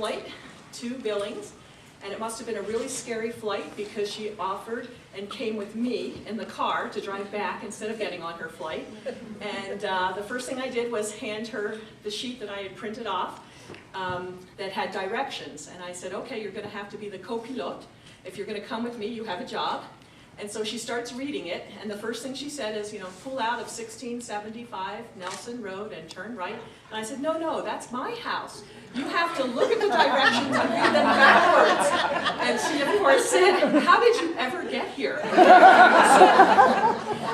flight to Billings, and it must have been a really scary flight because she offered and came with me in the car to drive back instead of getting on her flight. And the first thing I did was hand her the sheet that I had printed off that had directions. And I said, okay, you're going to have to be the copilote. If you're going to come with me, you have a job. And so she starts reading it, and the first thing she said is, pull out of 1675 Nelson Road and turn right. And I said, no, that's my house. You have to look at the directions and read them backwards. And she, of course, said, how did you ever get here?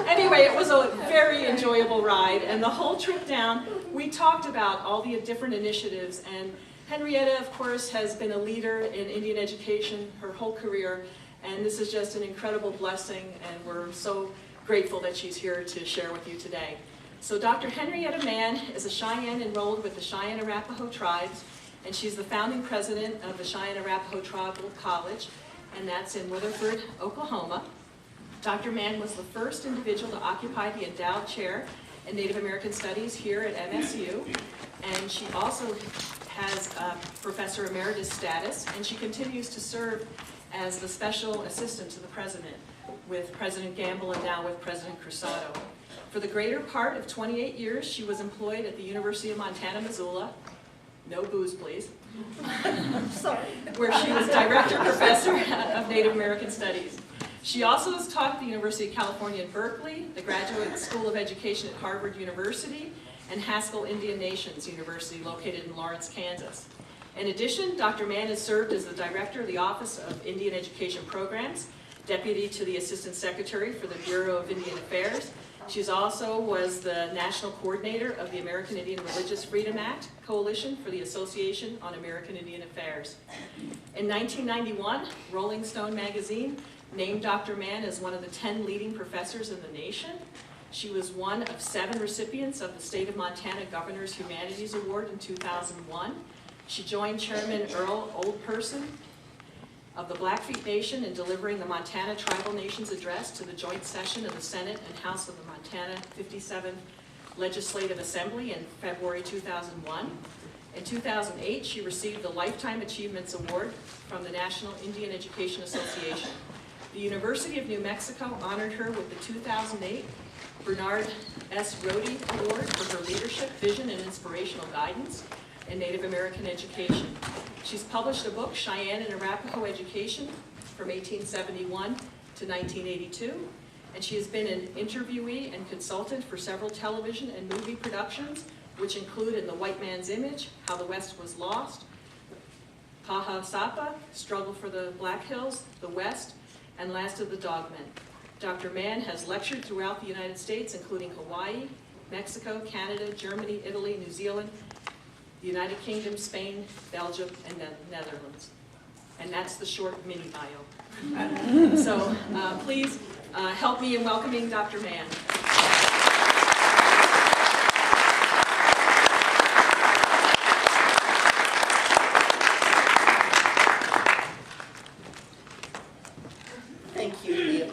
Anyway, it was a very enjoyable ride, and the whole trip down, we talked about all the different initiatives, and Henrietta, of course, has been a leader in Indian education her whole career. And this is just an incredible blessing, and we're so grateful that she's here to share with you today. So Dr. Henrietta Mann is a Cheyenne enrolled with the Cheyenne Arapaho tribes, and she's the founding president of the Cheyenne Arapaho Tribal College, and that's in Weatherford, Oklahoma. Dr. Mann was the first individual to occupy the endowed chair in Native American Studies here at MSU, and she also has Professor Emeritus status, and she continues to serve as the special assistant to the president with President Gamble and now with President Cruzado. For the greater part of 28 years, she was employed at the University of Montana, Missoula. No booze, please. Sorry. Where she was director professor of Native American Studies. She also has taught at the University of California in Berkeley, the Graduate School of Education at Harvard University, and Haskell Indian Nations University located in Lawrence, Kansas. In addition, Dr. Mann has served as the director of the Office of Indian Education Programs, deputy to the Assistant Secretary for the Bureau of Indian Affairs. She also was the national coordinator of the American Indian Religious Freedom Act Coalition for the Association on American Indian Affairs. In 1991, Rolling Stone magazine named Dr. Mann as one of the 10 leading professors in the nation. She was one of 7 recipients of the State of Montana Governor's Humanities Award in 2001. She joined Chairman Earl Oldperson of the Blackfeet Nation in delivering the Montana Tribal Nations Address to the joint session of the Senate and House of the Montana 57th Legislative Assembly in February 2001. In 2008, she received the Lifetime Achievements Award from the National Indian Education Association. The University of New Mexico honored her with the 2008 Bernard S. Rohde Award for her leadership, vision, and inspirational guidance in Native American education. She's published a book, Cheyenne and Arapaho Education, from 1871 to 1982, and she has been an interviewee and consultant for several television and movie productions, which include In the White Man's Image, How the West Was Lost, Paha Sapa, Struggle for the Black Hills, The West, and Last of the Dogmen. Dr. Mann has lectured throughout the United States, including Hawaii, Mexico, Canada, Germany, Italy, New Zealand, the United Kingdom, Spain, Belgium, and the Netherlands. And that's the short mini bio. So please help me in welcoming Dr. Mann. Thank you.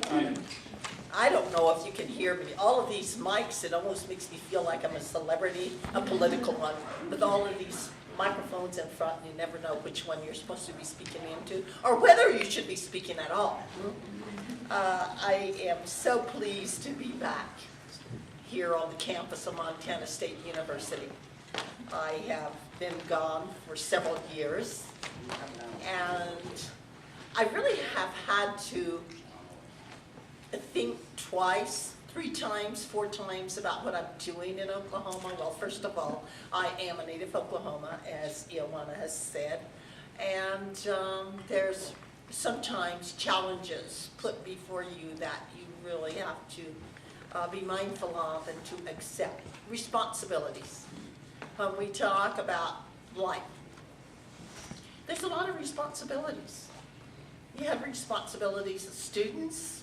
I don't know if you can hear me. All of these mics, it almost makes me feel like I'm a celebrity, a political one, with all of these microphones in front. You never know which one you're supposed to be speaking into, or whether you should be speaking at all. I am so pleased to be back here on the campus of Montana State University. I have been gone for several years, and I really have had to think twice, 3 times, 4 times about what I'm doing in Oklahoma. Well, first of all, I am a native Oklahoma, as Jioanna has said, and there's sometimes challenges put before you that you really have to be mindful of and to accept. Responsibilities. When we talk about life, there's a lot of responsibilities. You have responsibilities as students,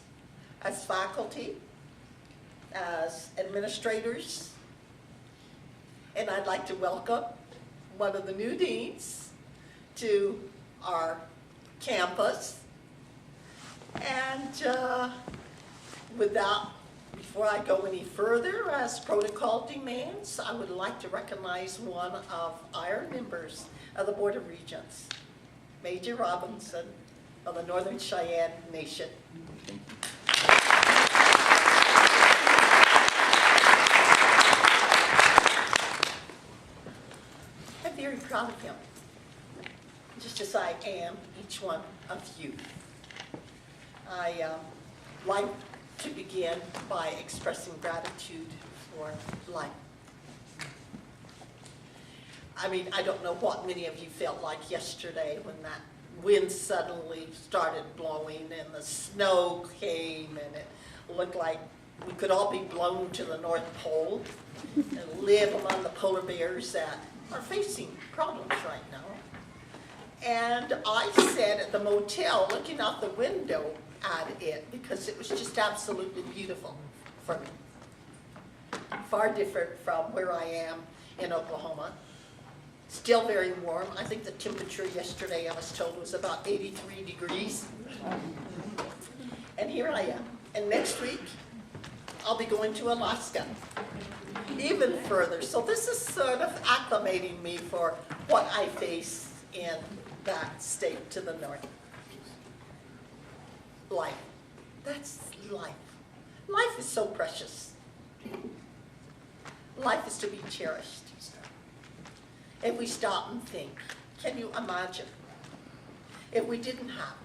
as faculty, as administrators, and I'd like to welcome one of the new deans to our campus. And without Before I go any further, as protocol demands, I would like to recognize one of our members of the Board of Regents, Major Robinson of the Northern Cheyenne Nation. I'm very proud of him, just as I am each one of you. I like to begin by expressing gratitude for life. I mean, I don't know what many of you felt like yesterday when that wind suddenly started blowing and the snow came and it looked like we could all be blown to the North Pole and live among the polar bears that are facing problems right now. And I sat at the motel looking out the window at it because it was just absolutely beautiful for me. Far different from where I am in Oklahoma. Still very warm. I think the temperature yesterday, I was told, was about 83 degrees. And here I am. And next week, I'll be going to Alaska, even further. So this is sort of acclimating me for what I face in that state to the north. Life. That's life. Life is so precious. Life is to be cherished. If we stop and think, can you imagine if we didn't have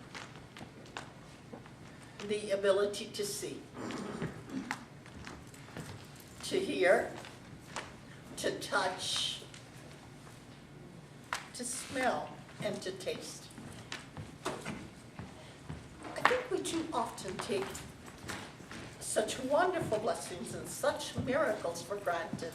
the ability to see, to hear, to touch, to smell, and to taste? I think we too often take such wonderful blessings and such miracles for granted.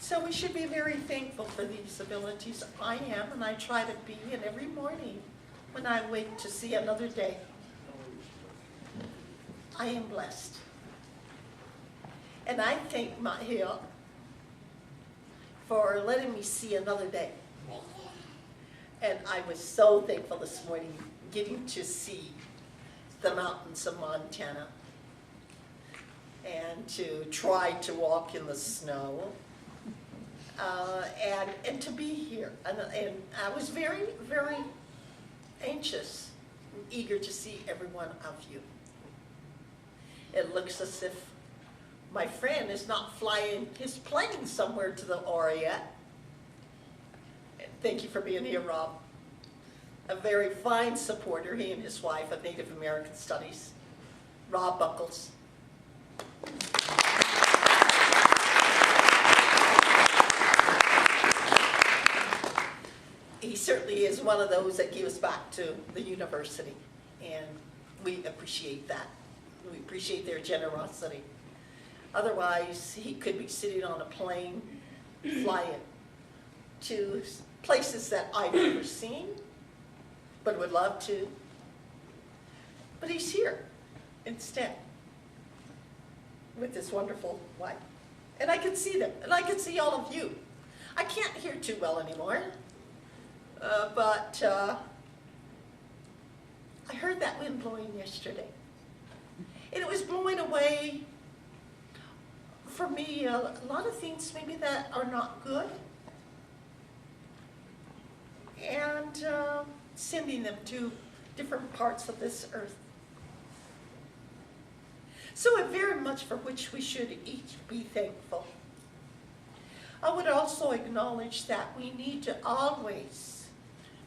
So we should be very thankful for these abilities. I am, and I try to be, and every morning when I wake to see another day, I am blessed. And I thank my Hill for letting me see another day. And I was so thankful this morning getting to see the mountains of Montana and to try to walk in the snow. And to be here. And I was very, very anxious and eager to see every one of you. It looks as if my friend is not flying his plane somewhere to the Orient. Thank you for being here, Rob. A very fine supporter, he and his wife, of Native American Studies, Rob Buckles. He certainly is one of those that gives back to the university, and we appreciate that. We appreciate their generosity. Otherwise, he could be sitting on a plane, flying to places that I've never seen, but would love to. But he's here instead with this wonderful wife. And I can see them, and I can see all of you. I can't hear too well anymore. But I heard that wind blowing yesterday. And it was blowing away, for me, a lot of things maybe that are not good. And sending them to different parts of this earth. So very much for which we should each be thankful. I would also acknowledge that we need to always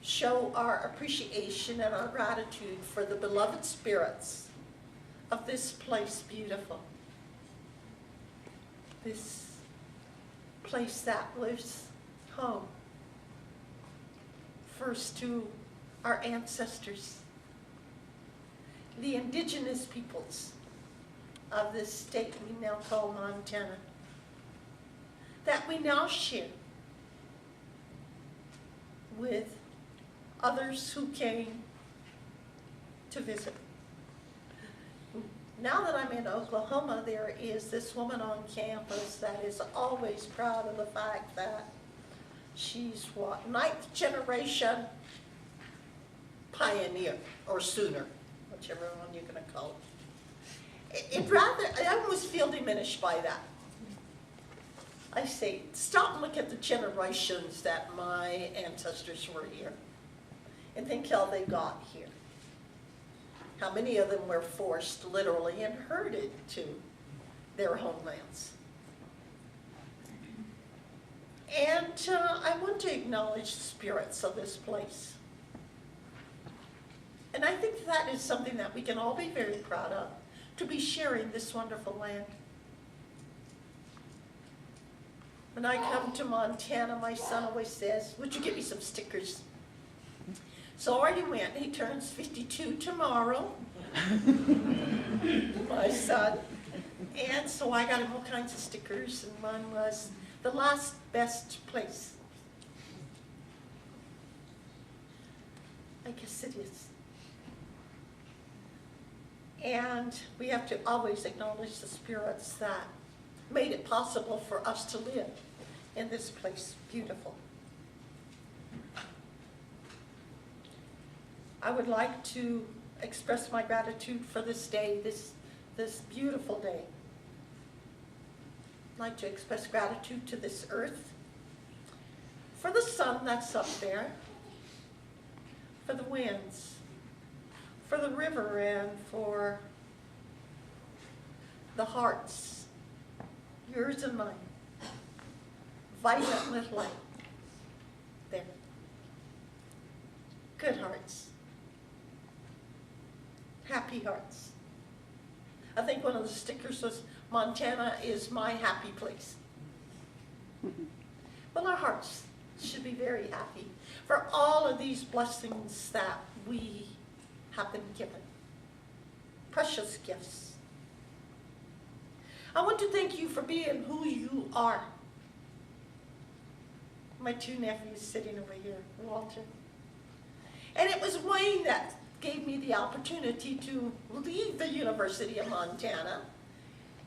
show our appreciation and our gratitude for the beloved spirits of this place beautiful. This place that was home first to our ancestors, the indigenous peoples of this state we now call Montana, that we now share with others who came to visit. Now that I'm in Oklahoma, there is this woman on campus that is always proud of the fact that she's what, 9th generation pioneer, or sooner. whichever one you're going to call it. I almost feel diminished by that. I say, stop and look at the generations that my ancestors were here and think how they got here. How many of them were forced, literally, and herded to their homelands. And I want to acknowledge the spirits of this place. And I think that is something that we can all be very proud of, to be sharing this wonderful land. When I come to Montana, my son always says, would you get me some stickers? So I already went. He turns 52 tomorrow, my son. And so I got him all kinds of stickers, and one was the last best place. I guess it is. And we have to always acknowledge the spirits that made it possible for us to live in this place. Beautiful. I would like to express my gratitude for this day, this beautiful day. I'd like to express gratitude to this earth, for the sun that's up there, for the winds, for the river, and for the hearts, yours and mine. Vibrant with light. There. Good hearts. Happy hearts. I think one of the stickers was, Montana is my happy place. Well, our hearts should be very happy for all of these blessings that we have been given. Precious gifts. I want to thank you for being who you are. My two nephews sitting over here, Walter. And it was Wayne that gave me the opportunity to leave the University of Montana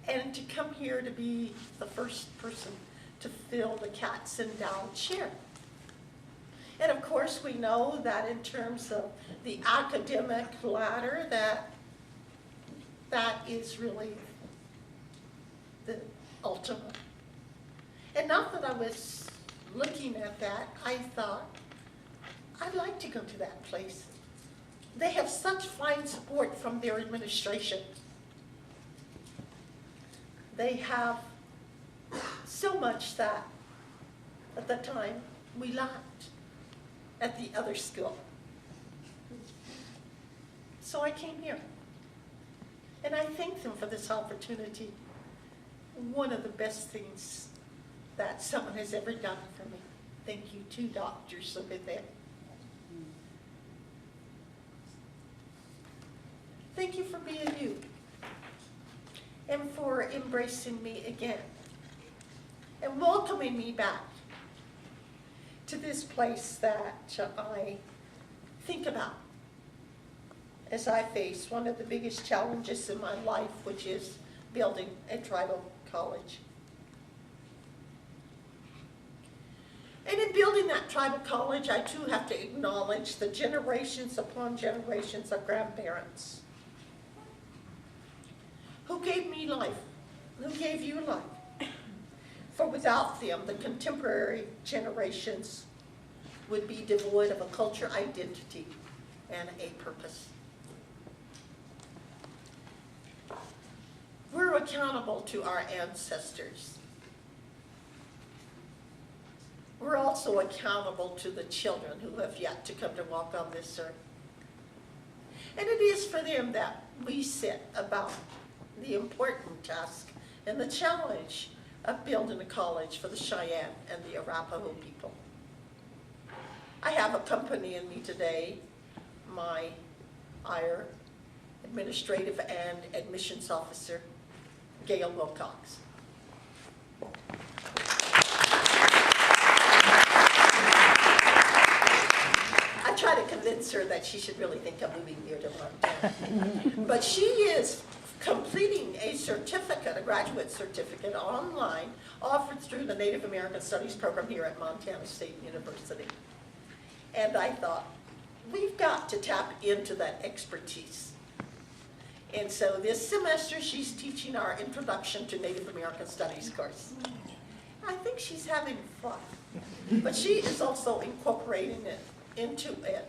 and to come here to be the first person to fill the Katz Endowed chair. And of course we know that in terms of the academic ladder, that is really the ultimate. And not that I was looking at that, I thought, I'd like to go to that place. They have such fine support from their administration. They have so much that at the time we lacked at the other school. So I came here. And I thank them for this opportunity. One of the best things that someone has ever done for me. Thank you, two doctors over there. Thank you for being you and for embracing me again and welcoming me back to this place that I think about as I face one of the biggest challenges in my life, which is building a tribal college. And in building that tribal college, I too have to acknowledge the generations upon generations of grandparents who gave me life, who gave you life. For without them, the contemporary generations would be devoid of a culture identity and a purpose. We're accountable to our ancestors. We're also accountable to the children who have yet to come to walk on this earth. And it is for them that we sit about the important task and the challenge of building a college for the Cheyenne and the Arapaho people. I have accompanying me today my IR, Administrative and Admissions Officer, Gail Wilcox. I try to convince her that she should really think of moving here to Montana. But she is completing a certificate, a graduate certificate online, offered through the Native American Studies program here at Montana State University. And I thought, we've got to tap into that expertise And so this semester, she's teaching our Introduction to Native American Studies course. I think she's having fun, but she is also incorporating it into it.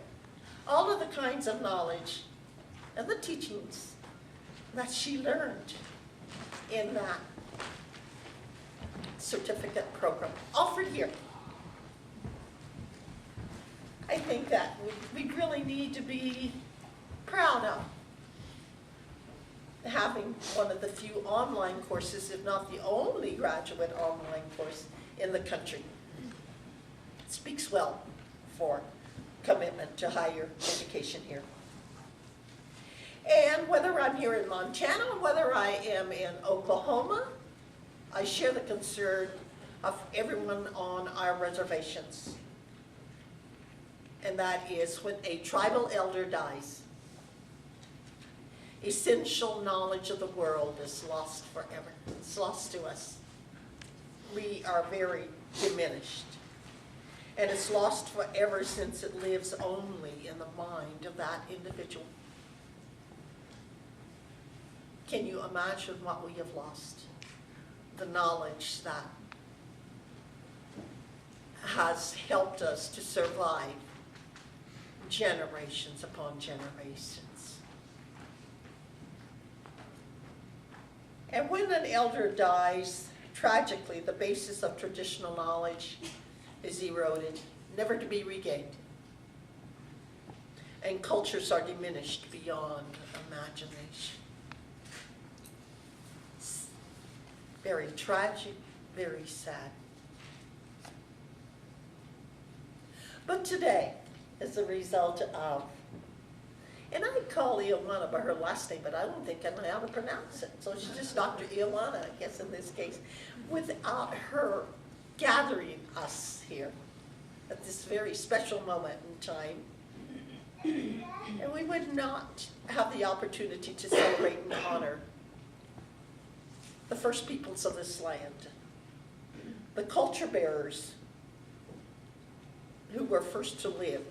All of the kinds of knowledge and the teachings that she learned in that certificate program offered here. I think that we really need to be proud of having one of the few online courses, if not the only graduate online course in the country. It speaks well for commitment to higher education here. And whether I'm here in Montana, whether I am in Oklahoma, I share the concern of everyone on our reservations. And that is when a tribal elder dies, essential knowledge of the world is lost forever. It's lost to us. We are very diminished. And it's lost forever since it lives only in the mind of that individual. Can you imagine what we have lost? The knowledge that has helped us to survive generations upon generations. And when an elder dies, tragically, the basis of traditional knowledge is eroded, never to be regained. And cultures are diminished beyond imagination. It's very tragic, very sad. But today, as a result of, and I call Jioanna by her last name, but I don't think I know how to pronounce it. So she's just Dr. Jioanna, I guess, in this case. Without her gathering us here at this very special moment in time, and we would not have the opportunity to celebrate and honor the first peoples of this land, the culture bearers who were first to live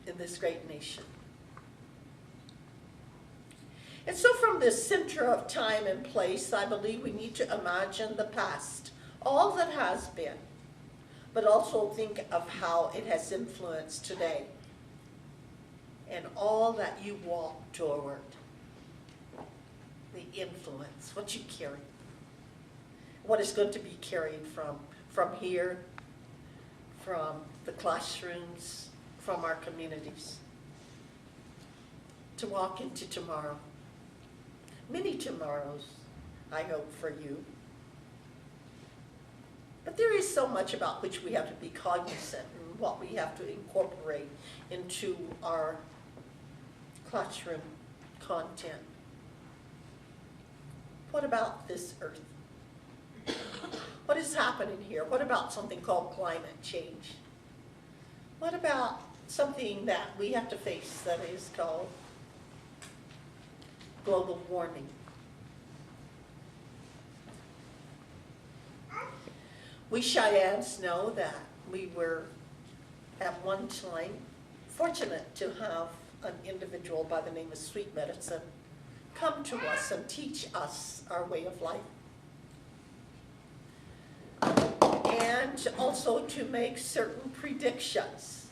in this great nation. And so from this center of time and place, I believe we need to imagine the past, all that has been, but also think of how it has influenced today and all that you walk toward, the influence, what you carry, what is going to be carried from here, from the classrooms, from our communities, to walk into tomorrow. Many tomorrows, I hope, for you. But there is so much about which we have to be cognizant and what we have to incorporate into our classroom content. What about this earth? What is happening here? What about something called climate change? What about something that we have to face that is called global warming? We Cheyennes know that we were at one time fortunate to have an individual by the name of Sweet Medicine come to us and teach us our way of life. And also to make certain predictions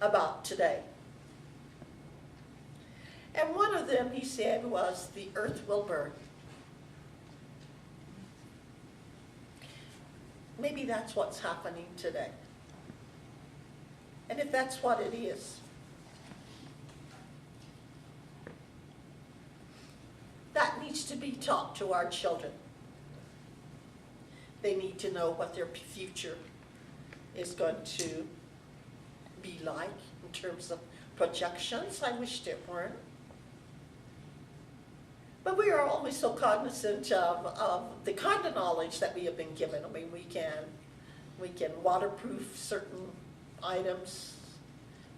about today. And one of them, he said, was the earth will burn. Maybe that's what's happening today. And if that's what it is, that needs to be taught to our children. They need to know what their future is going to be like in terms of projections. I wished it weren't. But we are always so cognizant of the kind of knowledge that we have been given. I mean, we can waterproof certain items.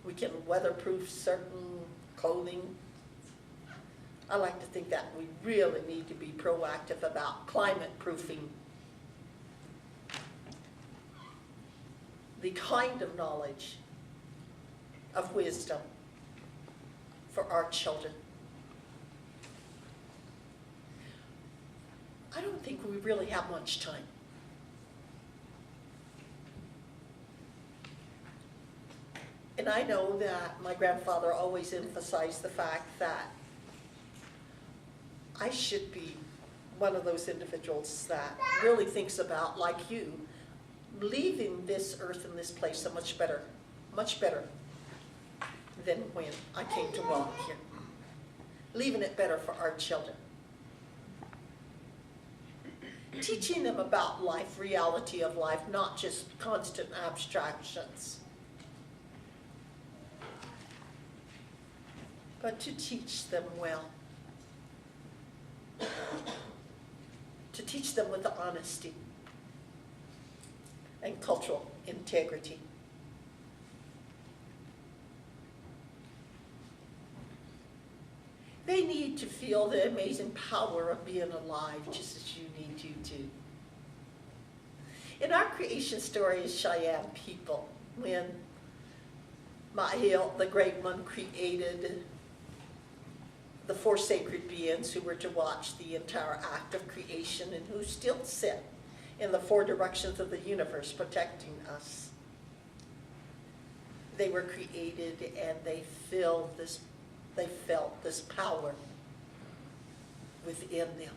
We can weatherproof certain clothing. I like to think that we really need to be proactive about climate proofing. The kind of knowledge, of wisdom for our children. I don't think we really have much time. And I know that my grandfather always emphasized the fact that I should be one of those individuals that really thinks about, like you, leaving this earth and this place so much better than when I came to walk here. Leaving it better for our children. Teaching them about life, reality of life, not just constant abstractions. But to teach them well. To teach them with honesty and cultural integrity. They need to feel the amazing power of being alive, just as you need to too. In our creation story as Cheyenne people, when Mahil, the great Mann, created the four sacred beings who were to watch the entire act of creation and who still sit in the four directions of the universe protecting us. They were created and they felt this power within them.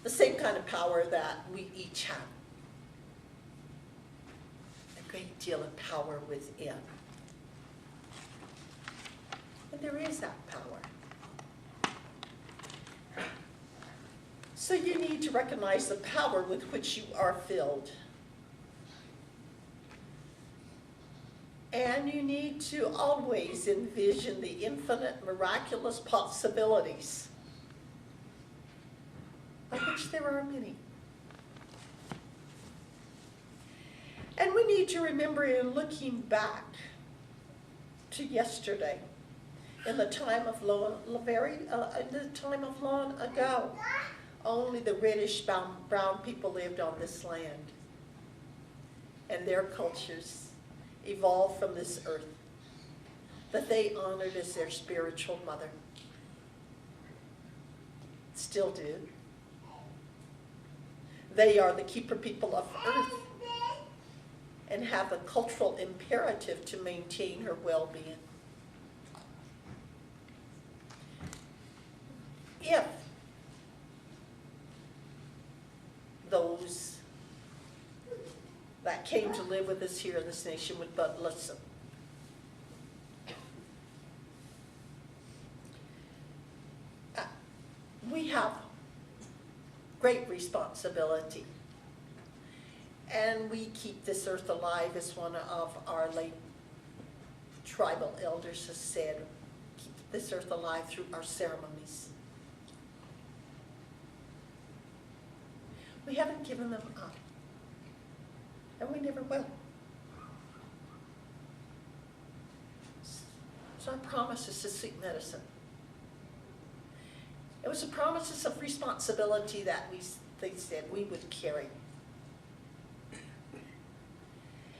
The same kind of power that we each have. A great deal of power within. And there is that power. So you need to recognize the power with which you are filled. And you need to always envision the infinite, miraculous possibilities, of which there are many. And we need to remember, in looking back to yesterday, in the time of long ago, only the reddish brown people lived on this land, and their cultures evolved from this earth that they honored as their spiritual mother. Still do. They are the keeper people of earth and have a cultural imperative to maintain her well-being. If those that came to live with us here in this nation would but listen. We have great responsibility, and we keep this earth alive, as one of our late tribal elders has said, keep this earth alive through our ceremonies. We haven't given them up. And we never will. So our promises to seek medicine. It was the promises of responsibility that they said we would carry.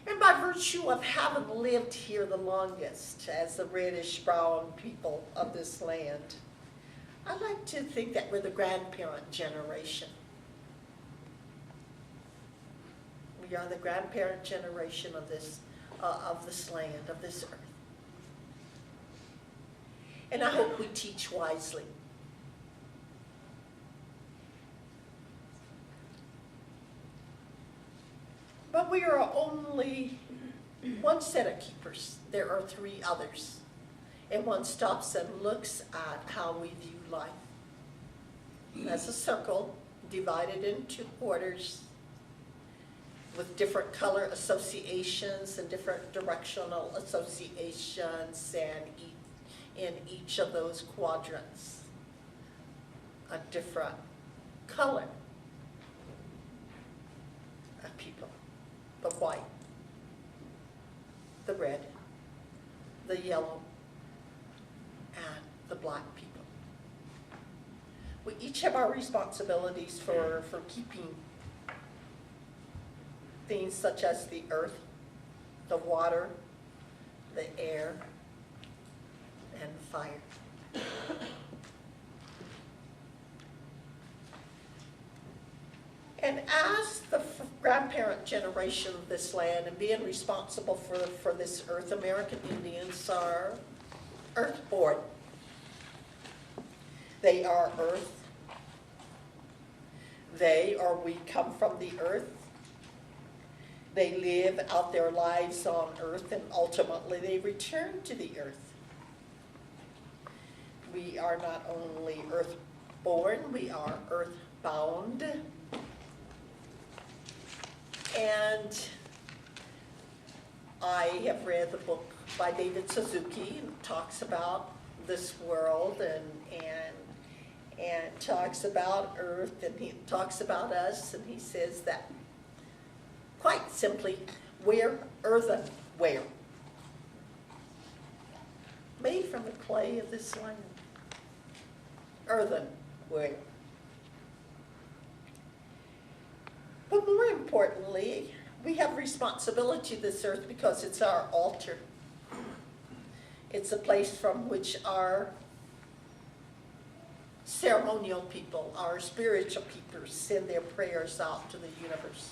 And by virtue of having lived here the longest as the reddish brown people of this land, I like to think that we're the grandparent generation. We are the grandparent generation of this land, of this earth. And I hope we teach wisely. But we are only one set of keepers. There are three others. And one stops and looks at how we view life. As a circle divided into quarters, with different color associations and different directional associations, and in each of those quadrants, a different color of people. The white, the red, the yellow, and the black people. We each have our responsibilities for keeping things such as the earth, the water, the air, fire. And as the grandparent generation of this land and being responsible for this earth, American Indians are earthborn. They are earth. They, or we, come from the earth. They live out their lives on earth, and ultimately they return to the earth. We are not only earthborn, we are earthbound. And I have read the book by David Suzuki, and talks about this world and talks about earth, and he talks about us, and he says that, quite simply, we're earthenware, made from the clay of this land. Earthenware. But more importantly, we have responsibility to this earth because it's our altar. It's a place from which our ceremonial people, our spiritual people, send their prayers out to the universe.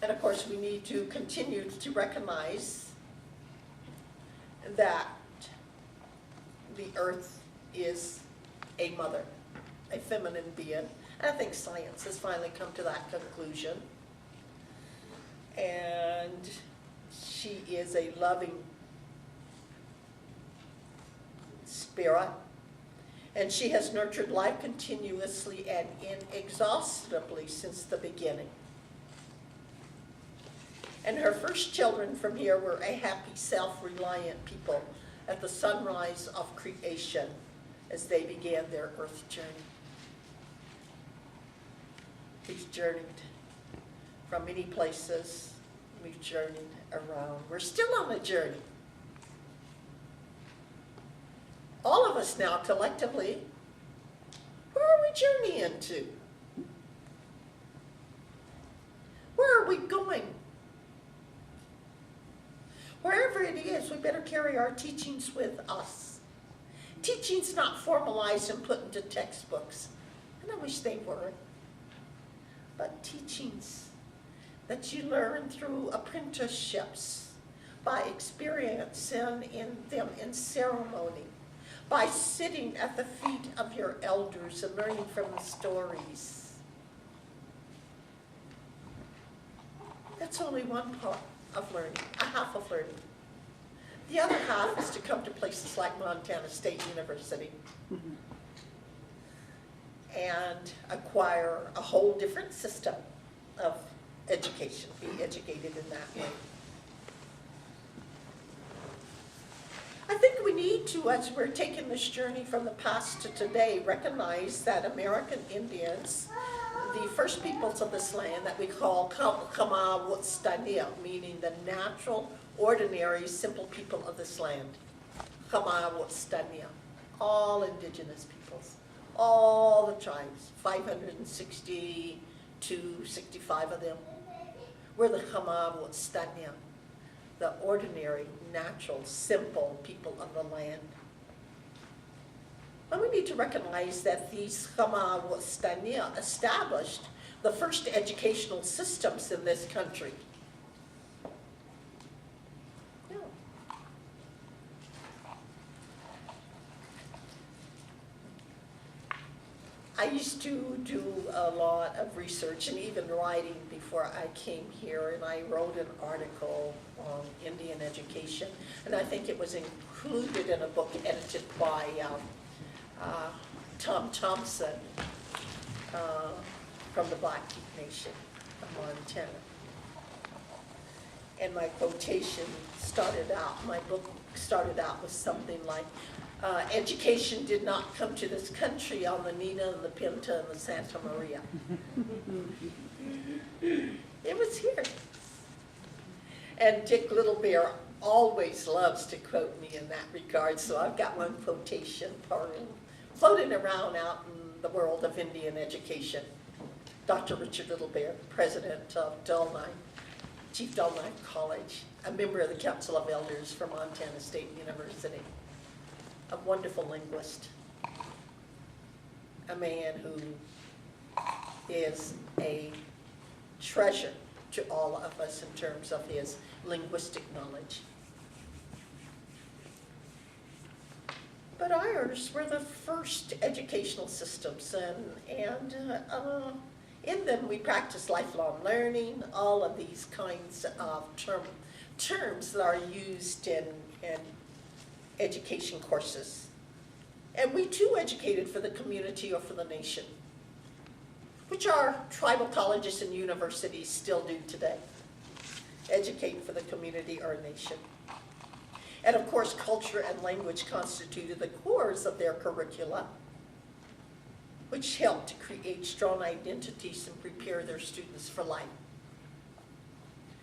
And of course, we need to continue to recognize that the earth is a mother, a feminine being. And I think science has finally come to that conclusion. And she is a loving spirit. And she has nurtured life continuously and inexhaustibly since the beginning. And her first children from here were a happy, self-reliant people at the sunrise of creation as they began their earth journey. We've journeyed from many places. We've journeyed around. We're still on a journey. All of us now, collectively, where are we journeying to? Where are we going? Wherever it is, we better carry our teachings with us. Teachings not formalized and put into textbooks. And I wish they were. But teachings that you learn through apprenticeships, by experiencing in them in ceremony, by sitting at the feet of your elders and learning from the stories. That's only one part of learning, a half of learning. The other half is to come to places like Montana State University and acquire a whole different system of education, be educated in that way. I think we need to, as we're taking this journey from the past to today, recognize that American Indians, the first peoples of this land that we call Kamawutstania, meaning the natural, ordinary, simple people of this land. Kamawutstania, all indigenous peoples, all the tribes, 560 to 65 of them. We're the Kamawutstania, the ordinary, natural, simple people of the land. And we need to recognize that these Kamawutstania established the first educational systems in this country. Yeah. I used to do a lot of research and even writing before I came here, and I wrote an article on Indian education, and I think it was included in a book edited by Tom Thompson from the Blackfeet Nation of Montana. And my quotation started out, my book started out with something like, education did not come to this country on the Nina and the Pinta and the Santa Maria. It was here. And Dick Little Bear always loves to quote me in that regard, so I've got one quotation for him, floating around out in the world of Indian education. Dr. Richard Little Bear, president of Dull 9, Chief Delknife College, a member of the Council of Elders for Montana State University, a wonderful linguist, a man who is a treasure to all of us in terms of his linguistic knowledge. But ours were the first educational systems, and in them we practice lifelong learning, all of these kinds of terms that are used in education courses. And we too educated for the community or for the nation, which our tribal colleges and universities still do today. Educate for the community or nation. And of course, culture and language constituted the cores of their curricula, which helped to create strong identities and prepare their students for life.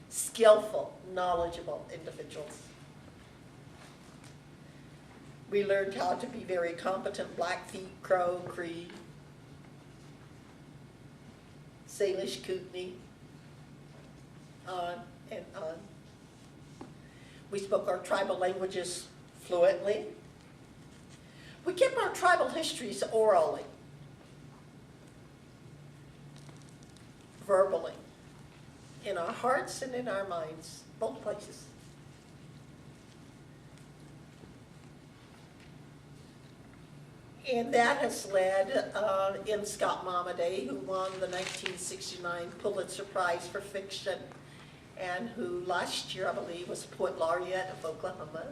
Skillful, knowledgeable individuals. We learned how to be very competent Blackfeet, Crow, Cree, Salish, Kootenai, on and on. We spoke our tribal languages fluently. We kept our tribal histories orally, verbally, in our hearts and in our minds, both places. And that has led in Scott Momaday, who won the 1969 Pulitzer Prize for Fiction, and who last year, I believe, was Poet Laureate of Oklahoma,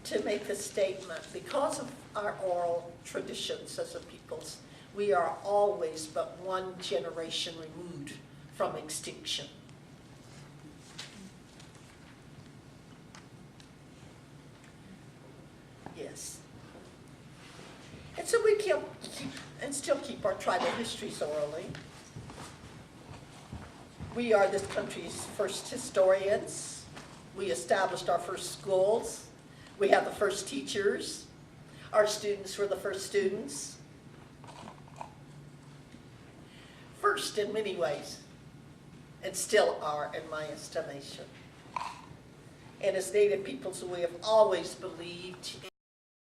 to make the statement, because of our oral traditions as a peoples, we are always but one generation removed from extinction. Yes. And so we keep and still keep our tribal histories orally. We are this country's first historians. We established our first schools. We have the first teachers. Our students were the first students. First in many ways, and still are in my estimation. And as Native peoples, we have always believed